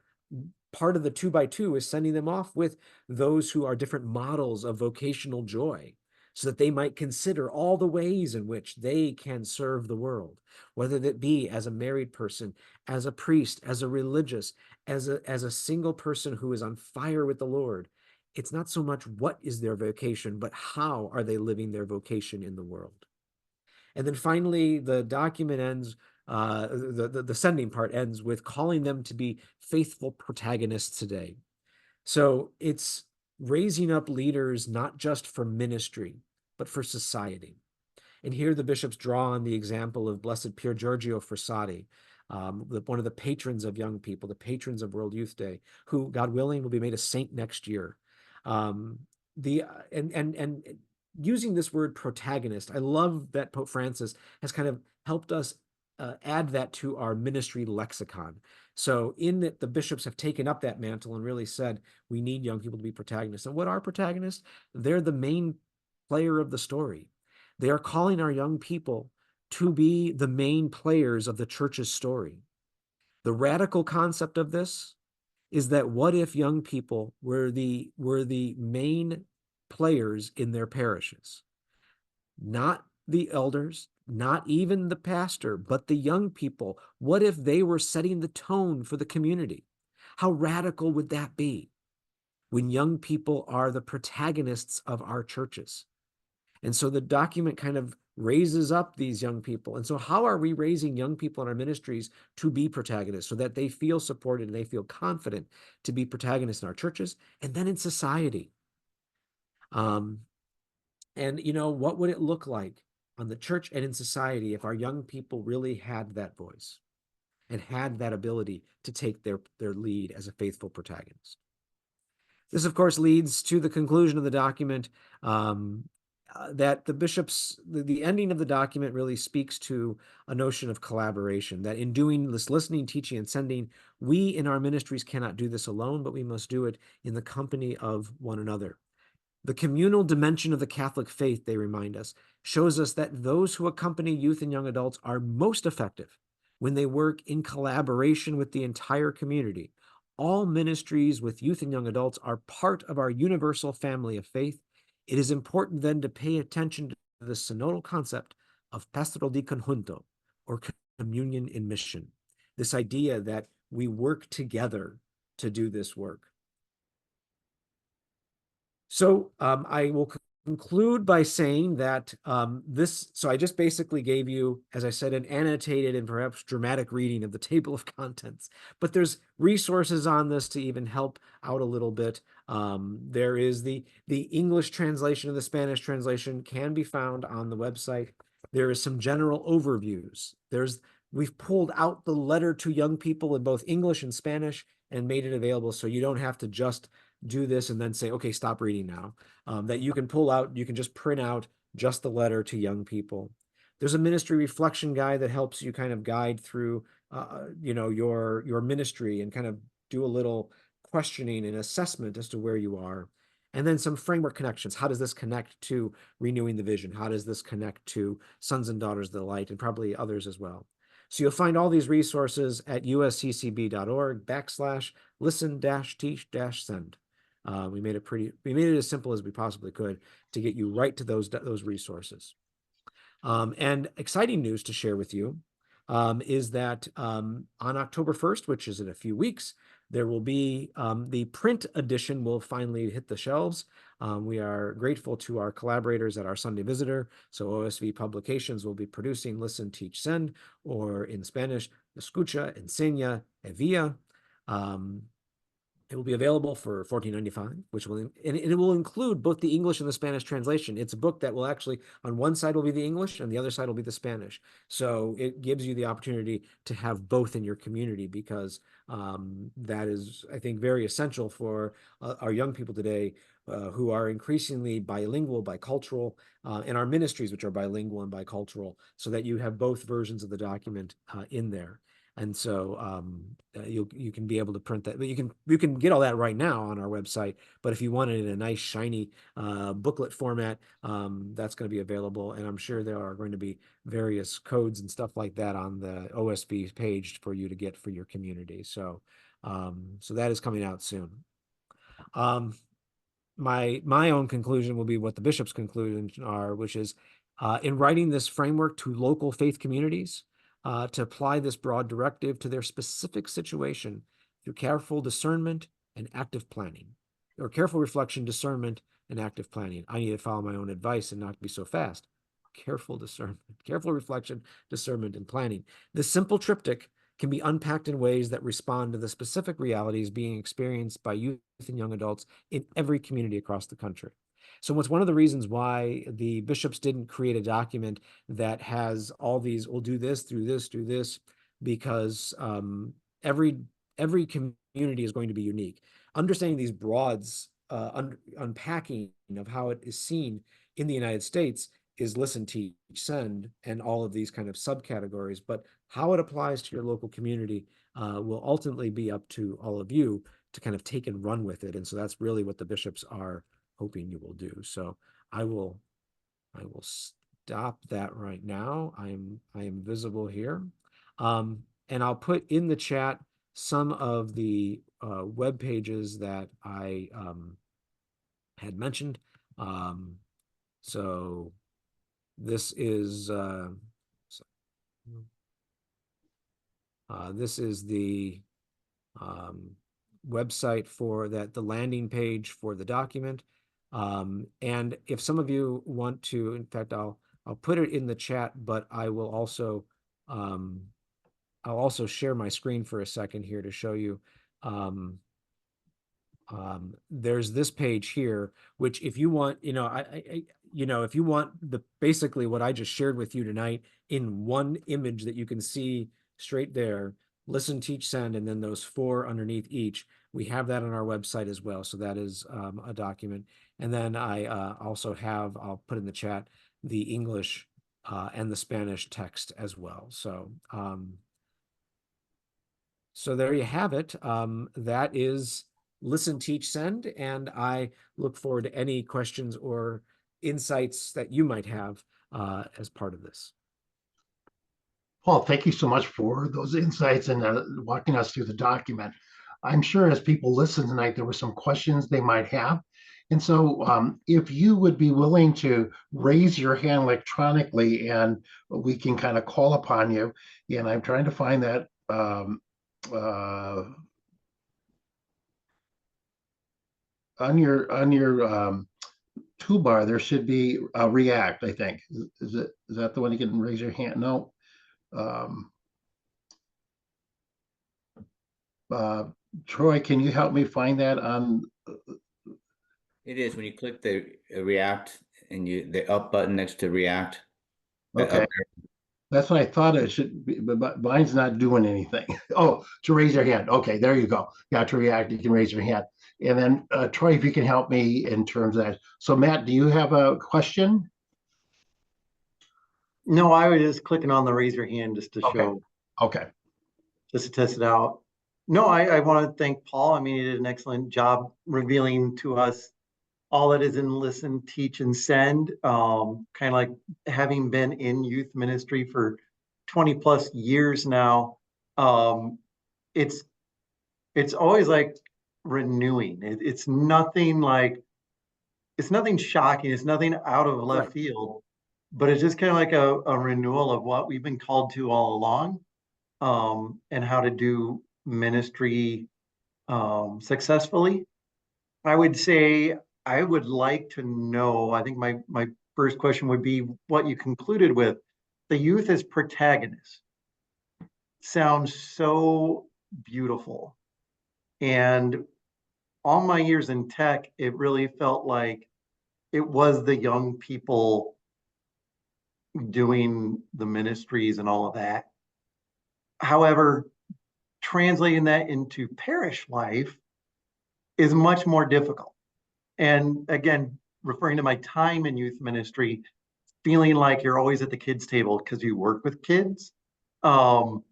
part of the 2x2 is sending them off with those who are different models of vocational joy, so that they might consider all the ways in which they can serve the world, whether that be as a married person, as a priest, as a religious, as a single person who is on fire with the Lord. It's not so much what is their vocation, but how are they living their vocation in the world. And then finally, the document ends, the sending part ends with calling them to be faithful protagonists today. So it's raising up leaders not just for ministry, but for society. And here the bishops draw on the example of Blessed Pier Giorgio Frassati, one of the patrons of young people, the patrons of World Youth Day, who, God willing, will be made a saint next year. And using this word protagonist, I love that Pope Francis has kind of helped us add that to our ministry lexicon. So in that, the bishops have taken up that mantle and really said, we need young people to be protagonists. And what are protagonists? They're the main player of the story. They are calling our young people to be the main players of the church's story. The radical concept of this is that what if young people were the main players in their parishes? Not the elders, not even the pastor, but the young people. What if they were setting the tone for the community? How radical would that be when young people are the protagonists of our churches? And so the document kind of raises up these young people. And so how are we raising young people in our ministries to be protagonists, so that they feel supported and they feel confident to be protagonists in our churches and then in society? And, what would it look like on the church and in society if our young people really had that voice and had that ability to take their lead as a faithful protagonist? This, of course, leads to the conclusion of the document, that the bishops, the ending of the document really speaks to a notion of collaboration, that in doing this listening, teaching, and sending, we in our ministries cannot do this alone, but we must do it in the company of one another. The communal dimension of the Catholic faith, they remind us, shows us that those who accompany youth and young adults are most effective when they work in collaboration with the entire community. All ministries with youth and young adults are part of our universal family of faith. It is important then to pay attention to the synodal concept of pastoral di conjunto, or communion in mission. This idea that we work together to do this work. So I will conclude by saying that so I just basically gave you, as I said, an annotated and perhaps dramatic reading of the table of contents, but there's resources on this to even help out a little bit. There is the English translation and the Spanish translation can be found on the website. There is some general overviews. We've pulled out the letter to young people in both English and Spanish and made it available, so you don't have to just do this and then say, okay, stop reading now. That you can pull out, you can just print out just the letter to young people. There's a ministry reflection guide that helps you kind of guide through, your ministry and kind of do a little questioning and assessment as to where you are. And then some framework connections. How does this connect to renewing the vision? How does this connect to Sons and Daughters of the Light, and probably others as well? So you'll find all these resources at usccb.org/listen-teach-send. We made it as simple as we possibly could to get you right to those resources. And exciting news to share with you is that on October 1st, which is in a few weeks, there will be the print edition will finally hit the shelves. We are grateful to our collaborators at our Sunday Visitor. So OSV Publications will be producing Listen, Teach, Send, or in Spanish, Escucha, Enseña, Envía. It will be available for $14.95, which will, and it will include both the English and the Spanish translation. It's a book that will actually, on one side will be the English and the other side will be the Spanish. So it gives you the opportunity to have both in your community, because that is, I think, very essential for our young people today who are increasingly bilingual, bicultural, and our ministries, which are bilingual and bicultural, so that you have both versions of the document in there. And so you can be able to print that, but you can get all that right now on our website. But if you want it in a nice shiny booklet format, that's going to be available. And I'm sure there are going to be various codes and stuff like that on the OSV page for you to get for your community. So so that is coming out soon. My own conclusion will be what the bishop's conclusions are, which is in writing this framework to local faith communities, to apply this broad directive to their specific situation through careful discernment and active planning, or careful reflection, discernment, and active planning. I need to follow my own advice and not be so fast. Careful discernment, careful reflection, discernment, and planning. This simple triptych can be unpacked in ways that respond to the specific realities being experienced by youth and young adults in every community across the country. So it's one of the reasons why the bishops didn't create a document that has all these, we'll do this, do this, because every community is going to be unique. Understanding these broads, unpacking of how it is seen in the United States is listen, teach, send, and all of these kind of subcategories. But how it applies to your local community will ultimately be up to all of you to kind of take and run with it. And so that's really what the bishops are hoping you will do. So I will stop that right now. I am visible here. And I'll put in the chat some of the web pages that I had mentioned. So this is the website for that, the landing page for the document. And if some of you want to, in fact, I'll put it in the chat, but I will also I'll also share my screen for a second here to show you. There's this page here, which if you want, if you want basically what I just shared with you tonight in one image that you can see straight there, listen, teach, send, and then those 4 underneath each, we have that on our website as well. So that is a document. And then I also have, I'll put in the chat, the English and the Spanish text as well. So so there you have it. That is Listen, Teach, Send, and I look forward to any questions or insights that you might have as part of this. Paul, thank you so much for those insights and walking us through the document. I'm sure as people listen tonight, there were some questions they might have. And so if you would be willing to raise your hand electronically and we can kind of call upon you, and I'm trying to find that on your toolbar, there should be React, I think. Is that the one you can raise your hand? No. Troy, can you help me find that on? It is when you click the React and the up button next to React. Okay. That's what I thought it should be, but mine's not doing anything. Oh, to raise your hand. Okay, there you go. Yeah, to React, you can raise your hand. And then Troy, if you can help me in terms of that. So Matt, do you have a question? No, I was just clicking on the raise your hand just to show. Okay. Just to test it out. No, I want to thank Paul. I mean, he did an excellent job revealing to us all that is in Listen, Teach, and Send. Kind of like having been in youth ministry for 20 plus years now, um, it's always like renewing. It's nothing like, it's nothing shocking. It's nothing out of left Right. field, but it's just kind of like a renewal of what we've been called to all along, and how to do ministry successfully. I would say I would like to know, I think my first question would be what you concluded with. The youth as protagonists sounds so beautiful. And all my years in tech, it really felt like it was the young people doing the ministries and all of that. However, translating that into parish life is much more difficult. And again, referring to my time in youth ministry, feeling like you're always at the kids' table because you work with kids, um,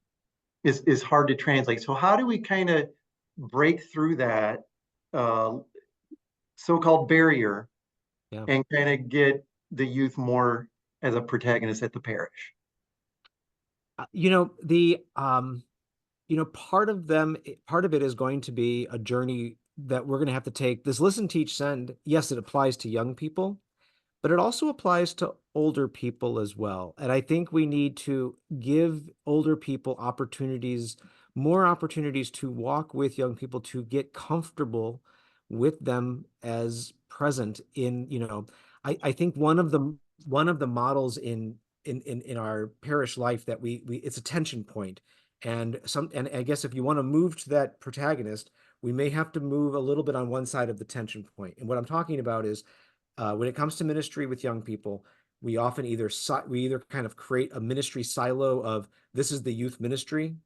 is hard to translate. So how do we kind of break through that uh, so-called barrier Yeah. and kind of get the youth more as a protagonist at the parish? You know, part of it is going to be a journey that we're going to have to take. This listen, teach, send, yes, it applies to young people, but it also applies to older people as well. And I think we need to give older people more opportunities to walk with young people, to get comfortable with them as present in, I think one of the models in our parish life that we it's a tension point. And I guess if you want to move to that protagonist, we may have to move a little bit on one side of the tension point. And what I'm talking about is, when it comes to ministry with young people, we often either kind of create a ministry silo of, this is the youth ministry,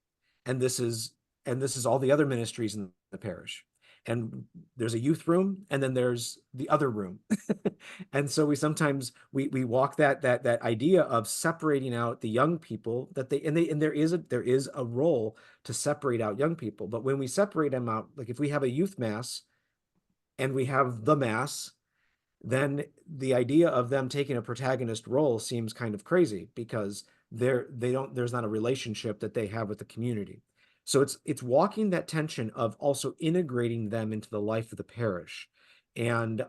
and this is all the other ministries in the parish. And there's a youth room, and then there's the other room. And so we sometimes we walk that idea of separating out the young people, and there is a role to separate out young people. But when we separate them out, like if we have a youth mass and we have the mass, then the idea of them taking a protagonist role seems kind of crazy, because there's not a relationship that they have with the community. So it's walking that tension of also integrating them into the life of the parish. And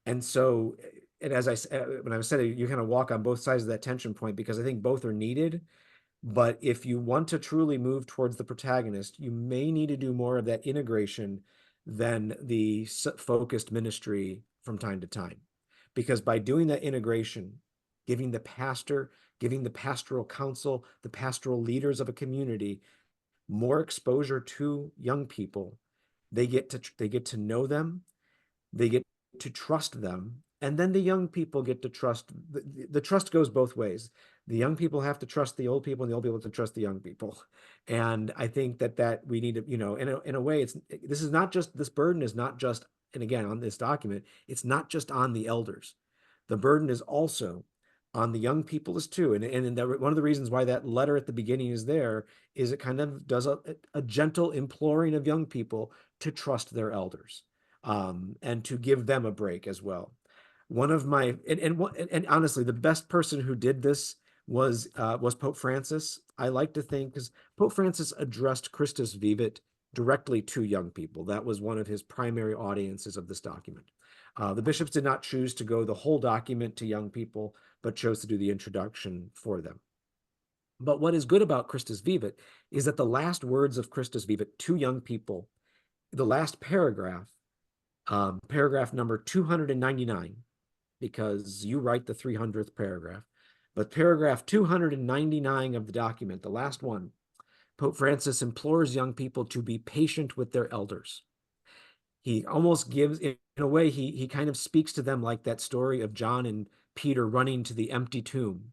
as I said, when I said it, you kind of walk on both sides of that tension point, because I think both are needed. But if you want to truly move towards the protagonist, you may need to do more of that integration than the focused ministry from time to time. Because by doing that integration, giving the pastor, giving the pastoral council, the pastoral leaders of a community more exposure to young people, they get to know them, they get to trust them, and then the young people get to trust. The trust goes both ways. The young people have to trust the old people, and the old people have to trust the young people. And I think that we need to, in a way, this burden is not just, and again, on this document, it's not just on the elders. The burden is also on the young people as too. And one of the reasons why that letter at the beginning is there is it kind of does a gentle imploring of young people to trust their elders, and to give them a break as well. One of my and honestly, the best person who did this was Pope Francis. I like to think, because Pope Francis addressed Christus Vivit directly to young people. That was one of his primary audiences of this document. The bishops did not choose to go the whole document to young people, but chose to do the introduction for them. But what is good about Christus Vivit is that the last words of Christus Vivit to young people, the last paragraph, paragraph number 299, because you write the 300th paragraph, but paragraph 299 of the document, the last one, Pope Francis implores young people to be patient with their elders. He almost gives, in a way, he kind of speaks to them like that story of John and Peter running to the empty tomb,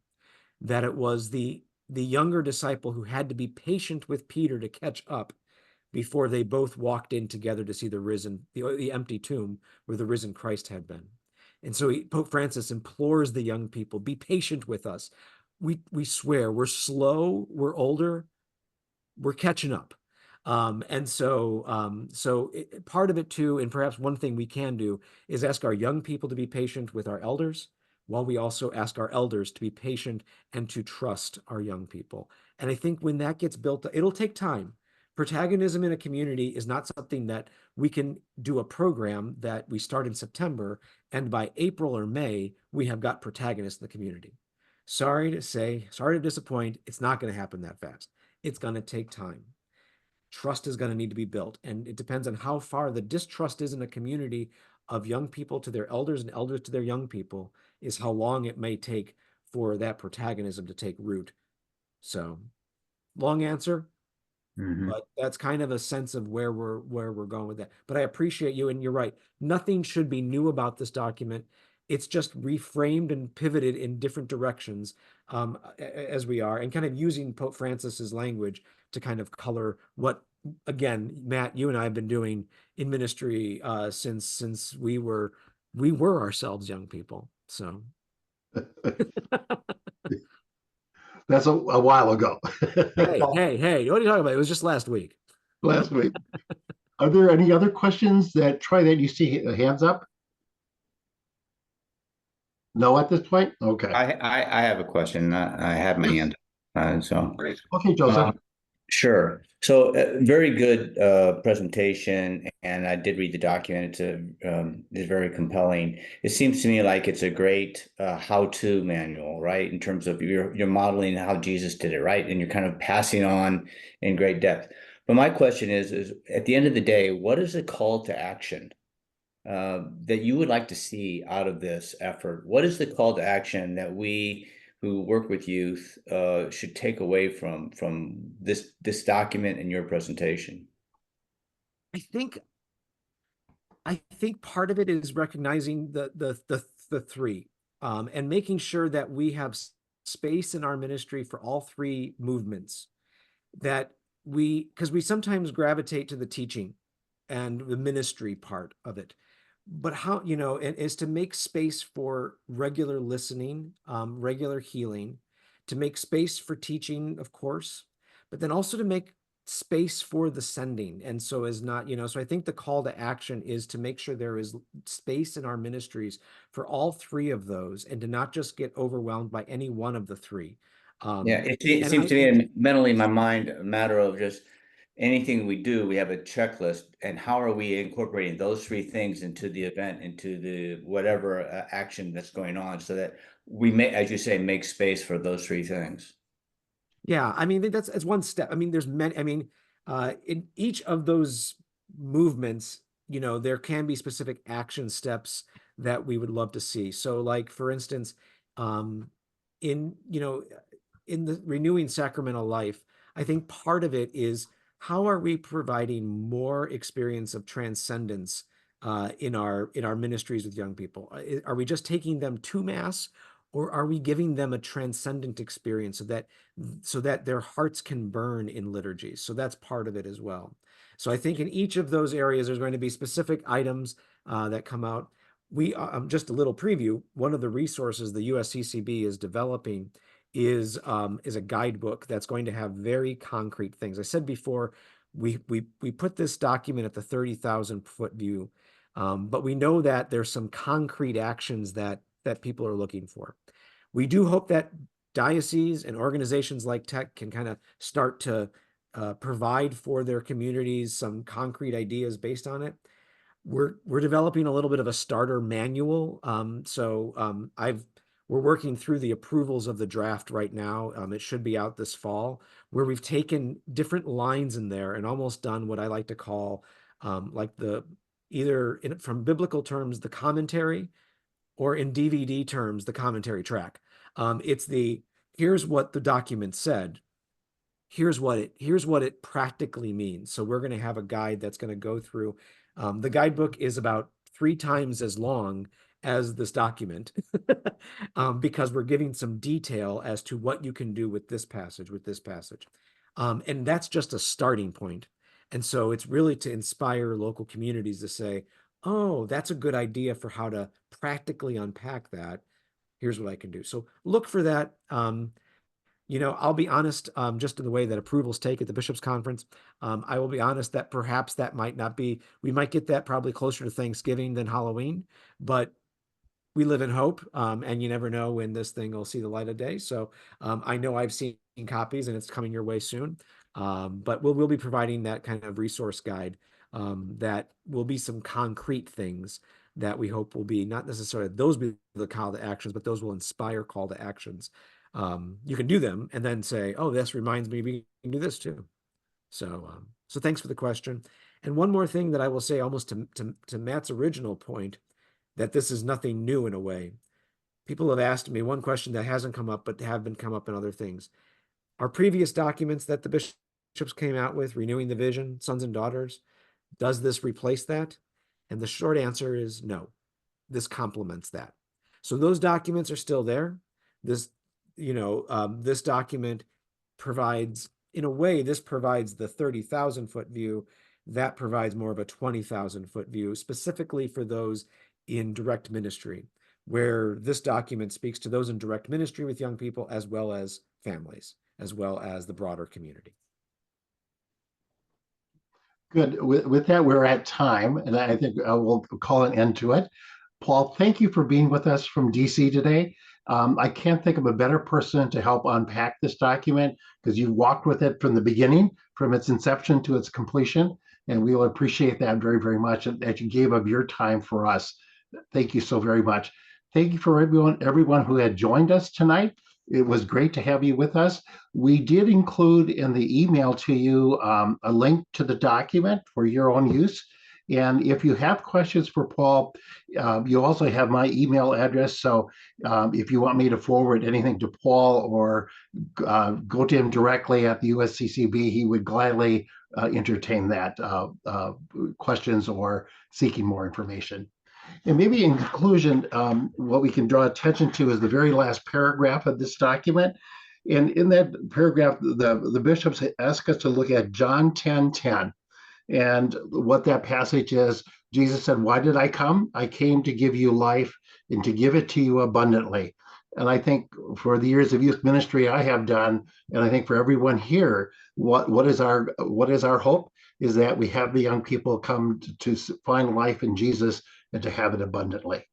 that it was the younger disciple who had to be patient with Peter to catch up before they both walked in together to see the empty tomb where the risen Christ had been. And so Pope Francis implores the young people, be patient with us. We swear, we're slow, we're older, we're catching up. Part of it too, and perhaps one thing we can do, is ask our young people to be patient with our elders, while we also ask our elders to be patient and to trust our young people. And I think when that gets built, it'll take time. Protagonism in a community is not something that we can do a program that we start in September, and by April or May, we have got protagonists in the community. Sorry to say, sorry to disappoint, it's not going to happen that fast. It's going to take time. Trust is going to need to be built, and it depends on how far the distrust is in a community of young people to their elders and elders to their young people, is how long it may take for that protagonism to take root. So, long answer, but that's kind of a sense of where we're going with that. But I appreciate you, and you're right. Nothing should be new about this document. It's just reframed and pivoted in different directions as we are, and kind of using Pope Francis's language to kind of color what, again, Matt, you and I have been doing in ministry since we were ourselves young people. So That's a while ago. hey, what are you talking about? It was just last week. Last week. Are there any other questions that, Troy, that you see hands up? No, at this point? Okay. I have a question. I have my hand up. Okay, Joseph. Sure. So very good presentation, and I did read the document. It's very compelling. It seems to me like it's a great how-to manual, right? In terms of you're modeling how Jesus did it, right? And you're kind of passing on in great depth. But my question is at the end of the day, what is the call to action that you would like to see out of this effort? What is the call to action that we who work with youth should take away from this document and your presentation? I think part of it is recognizing the three and making sure that we have space in our ministry for all three movements, that because we sometimes gravitate to the teaching and the ministry part of it, but how, is to make space for regular listening, regular healing, to make space for teaching, of course, but then also to make space for the sending. And so as not, so I think the call to action is to make sure there is space in our ministries for all three of those, and to not just get overwhelmed by any one of the three. Yeah, it seems to me mentally in my mind a matter of just anything we do, we have a checklist, and how are we incorporating those three things into the event, into the whatever action that's going on, so that we may, as you say, make space for those three things. Yeah, I mean, that's one step. I mean, there's many, in each of those movements, there can be specific action steps that we would love to see. So like, for instance, in the renewing sacramental life, I think part of it is, how are we providing more experience of transcendence in our ministries with young people? Are we just taking them to Mass, or are we giving them a transcendent experience so that their hearts can burn in liturgy? So that's part of it as well. So I think in each of those areas, there's going to be specific items that come out. We just a little preview. One of the resources the USCCB is developing is a guidebook that's going to have very concrete things. I said before, we put this document at the 30,000-foot view, but we know that there's some concrete actions that people are looking for. We do hope that dioceses and organizations like TEC can kind of start to provide for their communities some concrete ideas based on it. We're developing a little bit of a starter manual. We're working through the approvals of the draft right now. It should be out this fall, where we've taken different lines in there and almost done what I like to call from biblical terms, the commentary, or in DVD terms, the commentary track. Here's what the document said. Here's what it practically means. So we're going to have a guide that's going to go through. The guidebook is about 3 times as long as this document because we're giving some detail as to what you can do with this passage, and that's just a starting point. And so it's really to inspire local communities to say, oh, that's a good idea for how to practically unpack that. Here's what I can do. So look for that. I'll be honest, just in the way that approvals take at the Bishops' Conference, I will be honest that perhaps that might not be, we might get that probably closer to Thanksgiving than Halloween, but we live in hope, and you never know when this thing will see the light of day. So I know I've seen copies and it's coming your way soon. But we'll be providing that kind of resource guide that will be some concrete things that we hope will be not necessarily those be the call to actions, but those will inspire call to actions. You can do them and then say, oh, this reminds me we can do this too. So thanks for the question. And one more thing that I will say almost to Matt's original point, that this is nothing new in a way. People have asked me one question that hasn't come up, but have been come up in other things. Our previous documents that the bishops came out with, renewing the vision, sons and daughters, does this replace that? And the short answer is no. This complements that. So those documents are still there. This, this document provides, in a way, this provides the 30,000-foot view. That provides more of a 20,000-foot view, specifically for those in direct ministry, where this document speaks to those in direct ministry with young people, as well as families, as well as the broader community. Good. With that, we're at time, and I think we'll call an end to it. Paul, thank you for being with us from DC today. I can't think of a better person to help unpack this document, because you walked with it from the beginning, from its inception to its completion, and we will appreciate that very, very much, that you gave of your time for us. Thank you so very much. Thank you for everyone who had joined us tonight. It was great to have you with us. We did include in the email to you a link to the document for your own use. And if you have questions for Paul, you also have my email address. So if you want me to forward anything to Paul or go to him directly at the USCCB, he would gladly entertain that questions or seeking more information. And maybe in conclusion, what we can draw attention to is the very last paragraph of this document. And in that paragraph, the bishops ask us to look at John 10:10. And what that passage is, Jesus said, "Why did I come? I came to give you life and to give it to you abundantly." And I think for the years of youth ministry I have done, and I think for everyone here, what is our hope is that we have the young people come to find life in Jesus and to have it abundantly.